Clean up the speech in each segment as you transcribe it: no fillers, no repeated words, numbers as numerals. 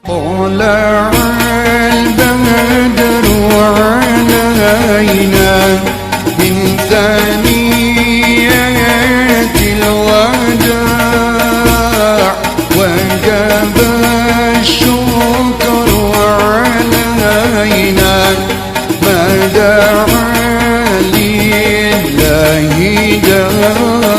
طلع البدر علينا من ثنيات الوداع وجب الشكر علينا ما دعا لله داع.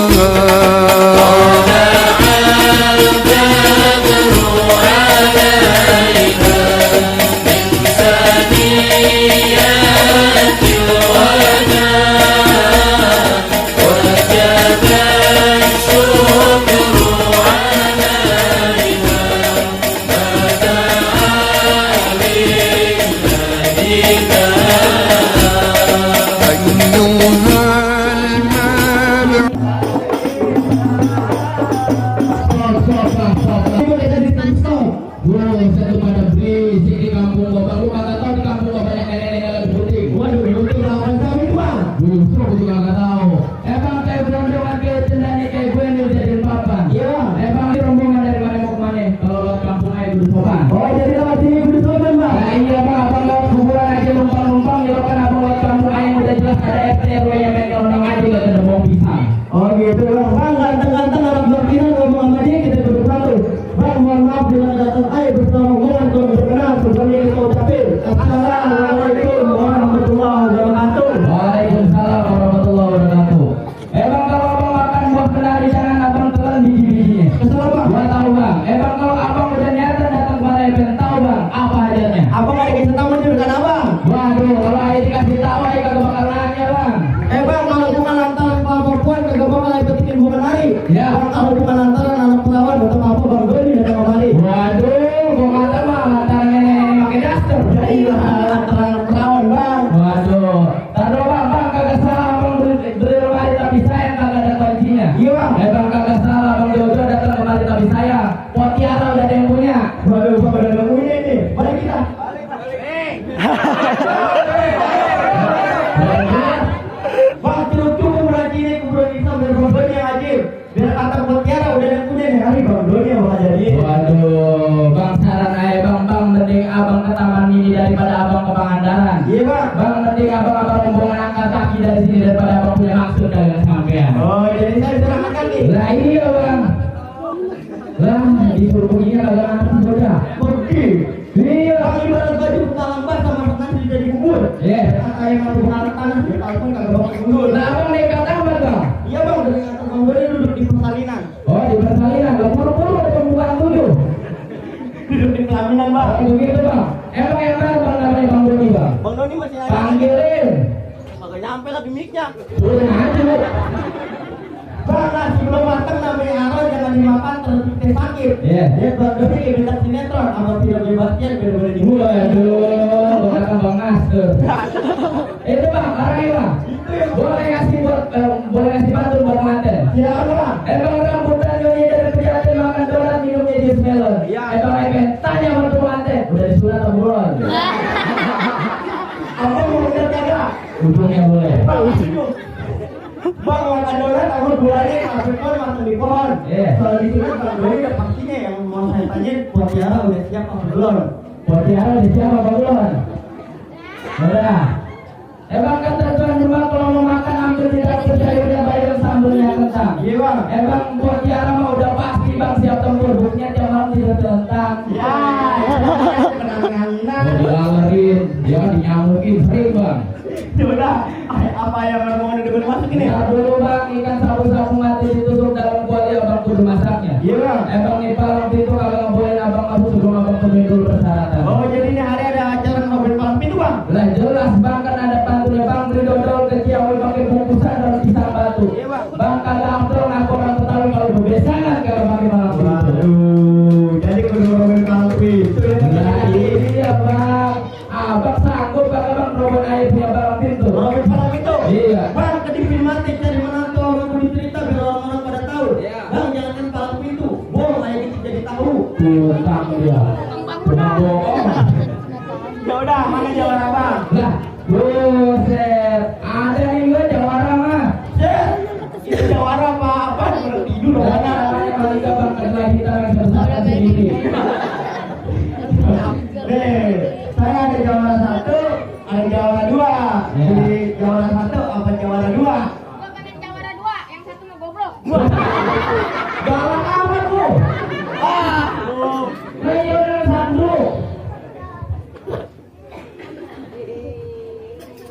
Ya udah, mana jalan abang? Lah, buset. dua. Jadi jawara satu apa jawara dua? Gua pengen jawara 2, yang satu mah goblok. Galak amat lu. Ayo satu.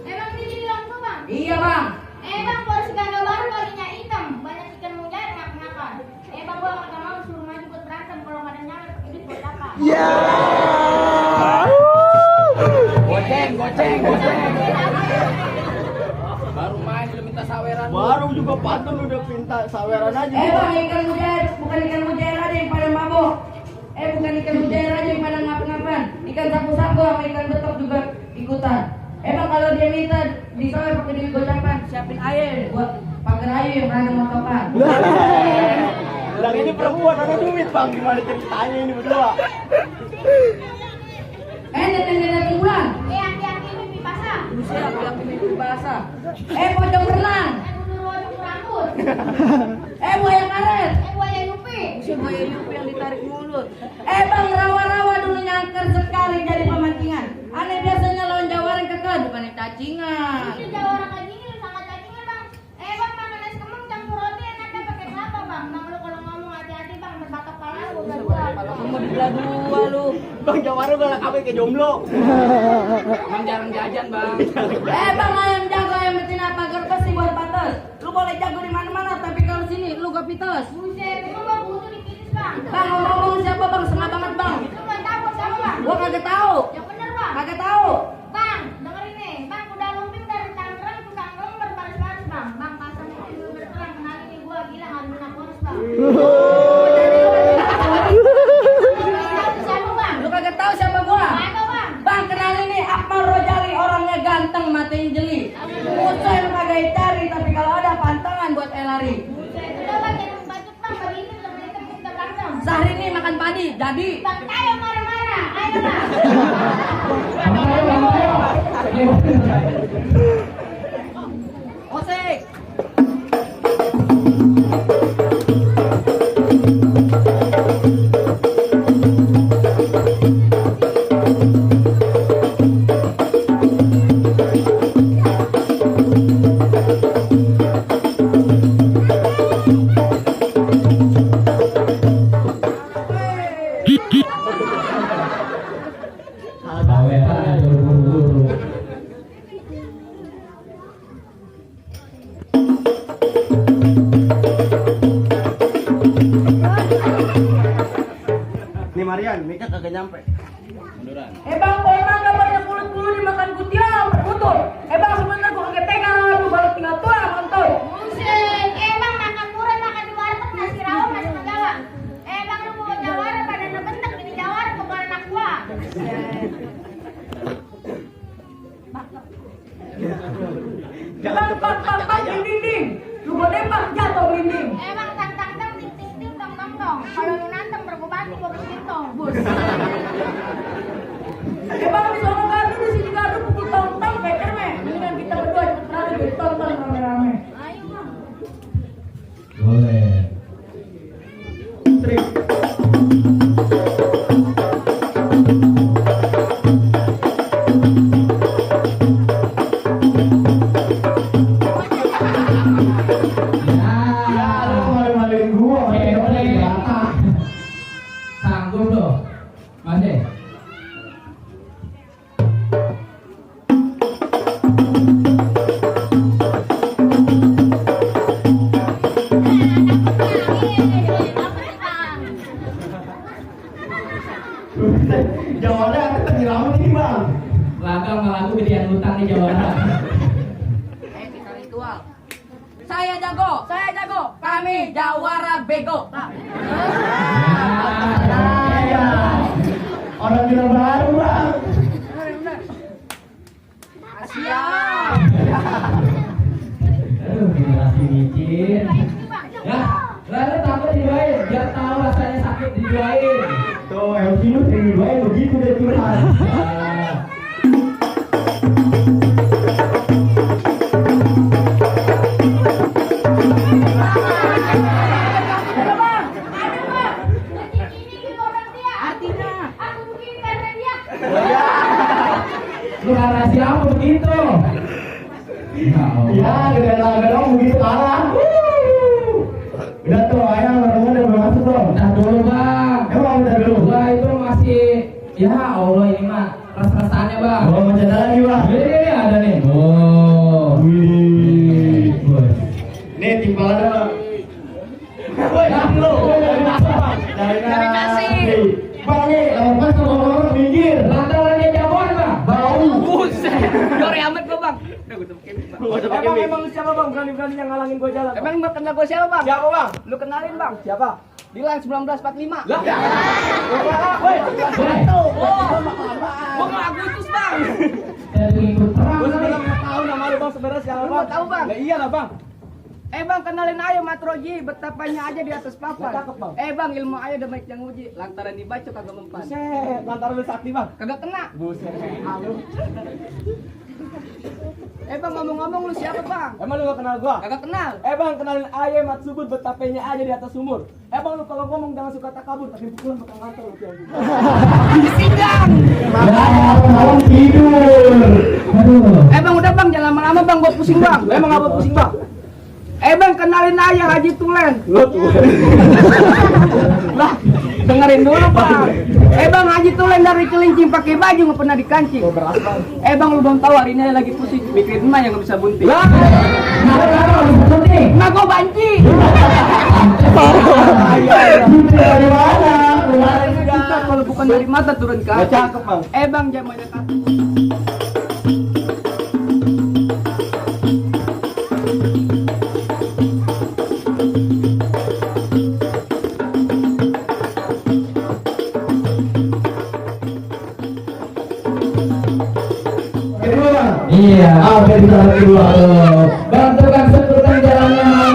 Emang ini di lampu bang? Iya bang. Bang, porsi ganda baru baginya hitam, banyak ikan mujair ngapa-ngapa. Bang, gua nggak mau suruh maju buat berantem, kalau nggak ada nyala ini buat apa? Goceng. Baru main udah minta saweran. Baru juga pantun udah minta saweran aja. Bang, ikan mujair, bukan ikan mujair aja yang pada mabok. Bukan ikan mujair aja yang pada ngap-ngapan. Ikan sapu-sapu sama ikan betok juga ikutan. Bang, kalau dia minta disawer pakai duit gocapan, siapin air buat pagar air yang ada motokan. Lah ini perempuan ada duit bang, gimana ceritanya ini berdua? Datang bulan. Hati-hati mimpi basah. Buset, aku yang mimpi basah. Pocong berenang. Bulu waduk rambut. Buaya karet. Buaya yupi. Buset, buaya yupi yang ditarik mulut. Bang, rawa-rawa dulu nyangker sekali jadi pemancingan. Aneh biasanya lawan jawara yang kekal, bukan yang cacingan. Ini jawara kajingin sama cacingan bang. Bang, makan nasi kemeng campur roti enaknya pakai kelapa bang. Bang, lu kalau ngomong hati-hati bang, berbatok pala lu berdua. Kamu dibelah dua lu. Bang jawara galak apa ke jomblo? Emang jarang jajan bang. Bang, ayam jago ayam betina pagar pasti buat batas. Lu boleh jago di mana-mana, tapi kalau sini lu gak pitos. Buset, lu bang butuh dikitis bang. Bang, ngomong siapa bang? Sengat banget bang. Lu nggak tahu siapa bang? Gua kagak tahu. Yang bener bang. Kagak tahu. Bang, dengerin nih. Bang, udah lumping dari Tangerang ke Tangerang berbaris-baris bang. Bang, pasang mobil berterang kenalin nih gua gila nggak ada bonus bang. Siapa bang? Lu kagak tahu siapa gua? Kagak bang. Bang, kenalin nih Akmal Rojali, orangnya ganteng, matanya jeli. Musuh yang kagak cari, tapi kalau ada pantangan buat lari. Buset, udah bang jangan bacot bang. Hari ini udah menit kita berantem. Sehari ini makan padi, jadi. Bang, ayo marah-marah. Ayo bang. Osek. Nih Marian, Mika kagak nyampe. Munduran. Bang, kalau emang gak banyak bulu-bulu dimakan kutilang, berbutur. Bang, sebentar gua kagak pegang, lu baru tinggal tulang, mantoy. Buset, bang makan murah makan di warteg nasi rawon nasi Jawa. Bang lu bawa jawara pada nebentek ini jawara bukan anak gua. Bang, dinding. Lu gua nembak jatuh dinding. Bang tang ting ting ting tong tong tong. Kalau lu nantang bergobati gua bergintong. Bus. Bang, di sono gaduh, di sini gaduh, pukul tong-tong, kayak cerme. Mendingan kita berdua cepet berani jadi tonton rame-rame. Ayo bang. Boleh. Trik. Ya, lu malu-maluin gua. Sanggup loh. Masih. Jawara apa nyelamat ini bang? Laga sama lagu gedean utang di Jawa Barat. Kita ritual. Saya jago, kami jawara bego. Ya, orang kita baru bang. Siap. Aduh, generasi micin. Ya, lalu takut dijuain, biar tahu rasanya sakit dijuain. Tuh, MC lu sering dibawain begitu deh curhat. Ada bang. Detik ini di orang dia. Artinya, Aku begini karena dia. Lu rahasia apa begitu? Ya, dengan laga dong begitu kalah. Udah tuh, ayam baru udah masuk tuh. Bentar dulu bang. Emang udah dulu. Gua itu masih, ya Allah ini mah ras-rasannya bang. Oh, macam ada lagi bang. Ini ada nih. Oh. Wih. Nih timbangannya bang. Woi, lu. Dari nasi. Bang nih, pas kalau orang minggir. Lantarannya jagoan bang. Bau. Buset. Jori amat gua, Bang. Emang lu siapa bang? Berani-beraninya ngalangin gua jalan. Emang lu kenal gua siapa, Bang? Siapa bang? Lu kenalin, Bang. Siapa? Dilan 1945. Lah. Woi, Gua enggak Agustus, Bang. Dari ikut perang. gua sebenarnya nggak tahu nama lu bang sebenarnya siapa Lu bang? nggak tahu, Bang? Lah iyalah bang. Bang, kenalin ayo Matroji, betapanya aja di atas papan. Cakep, Bang. Bang, ilmu ayo udah banyak yang uji. Lantaran dibaca kagak mempan. Buset, lantaran lu sakti bang. Kagak kena. Buset, halu. Bang, ngomong-ngomong lu siapa, Bang? Emang lu gak kenal gua? Kagak kenal. Bang, kenalin aja Matsubut betapenya aja di atas sumur. Bang, lu kalau ngomong jangan suka takabur, tapi pukulan bakal ngantor lu tiap Sidang. malam tidur. Aduh. Bang, udah Bang, jangan lama-lama Bang, gua pusing Bang. Emang apa pusing bang? Bang, kenalin aja Haji Tulen. Lu tuh. Lah, dengerin dulu Bang. Bang, Haji Tulen dari Cilincing pakai baju nggak pernah dikancing. Beras bang. Bang, lu belum tahu hari ini lagi pusing mikirin emak yang nggak bisa bunting. Lah. Kenapa lu seperti? Emak gua banci. Dari mana? Kemarin kita kalau bukan dari mata turun ke Gak hati. cakep bang. Bang, zamannya kata. Kedua bang. Iya. Oke, bisa lagi dua. Bang, tukang sebutkan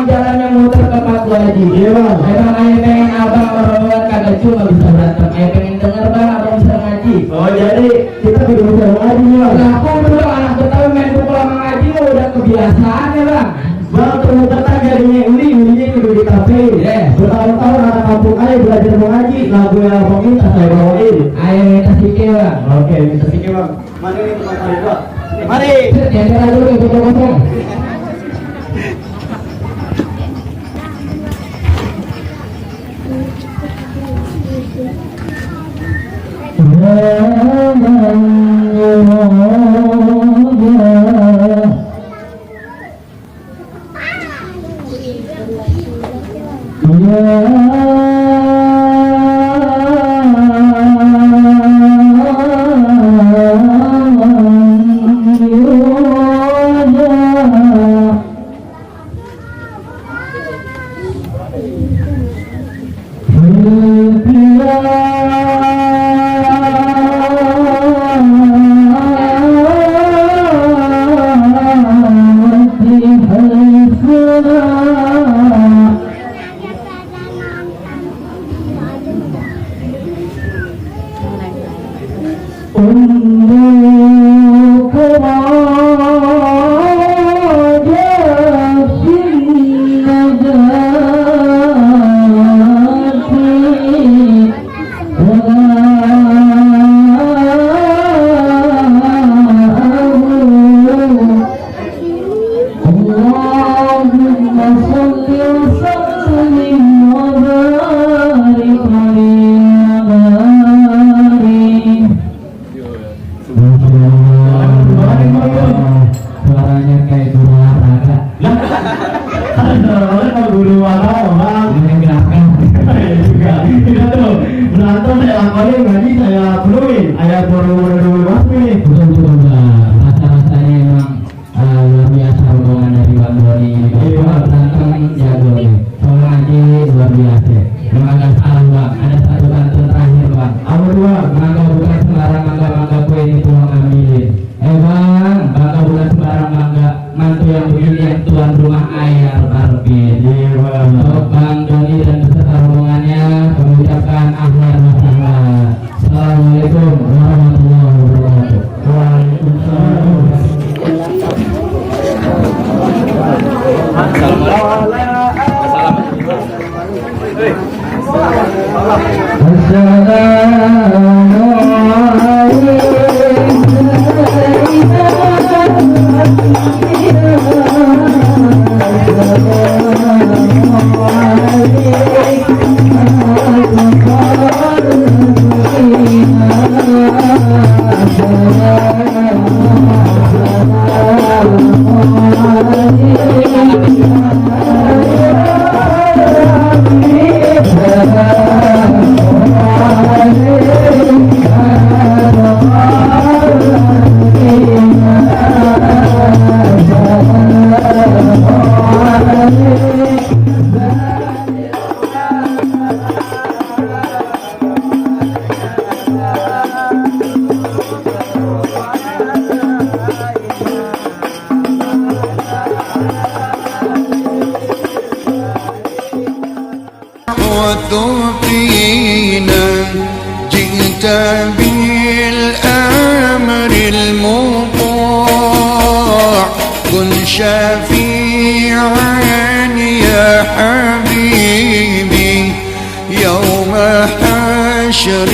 jalannya muter ke Paku Haji. Iya bang. Emang ayo pengen abang merawat kagak cuma bisa berantem. Ayo pengen denger bang, abang bisa ngaji. Oh jadi kita kudu bisa ngaji nih bang. Lah, aku dulu anak Betawi main pukul sama ngaji mah udah kebiasaan ya bang. Bang, ternyata kan jadinya ulinya kudu di kafe. Iya. Bertahun-tahun anak kampung aja belajar mengaji. Lagu yang abang minta saya bawain. Ayo minta sikit bang. Oke, minta sikit bang. Mana nih tukang kari gua? Mari. Nyender aja dulu kosong-kosong. Suaranya kayak guru olahraga. Kalau guru mana bang? Ini gerakan. Juga. Kita tuh berantem saya lakonin ngaji saya penuhin. Ayat baru mas nih. Betul bang. Rasa-rasanya emang luar biasa hubungan dari Bang Doni. Iya. Berantem jago nih. Soal ngaji luar biasa. Emang gak salah bang. Ada satu pantun terakhir bang. Apa dua? Mangga bukan sembarang mangga kue ini Tuhan ambilin. Bang, mangga bukan sembarang mangga. Mantu yang begini yang tuan rumah ayar barbin. Iya bang. Untuk Bang Doni dan beserta rombongannya kami ucapkan ahlan wa sahlan. Assalamualaikum warahmatullahi wabarakatuh. Waalaikumsalam. Assalamualaikum. البعث فينا جئت بالأمر المطاع كن شفيعا يا حبيبي يوم حشر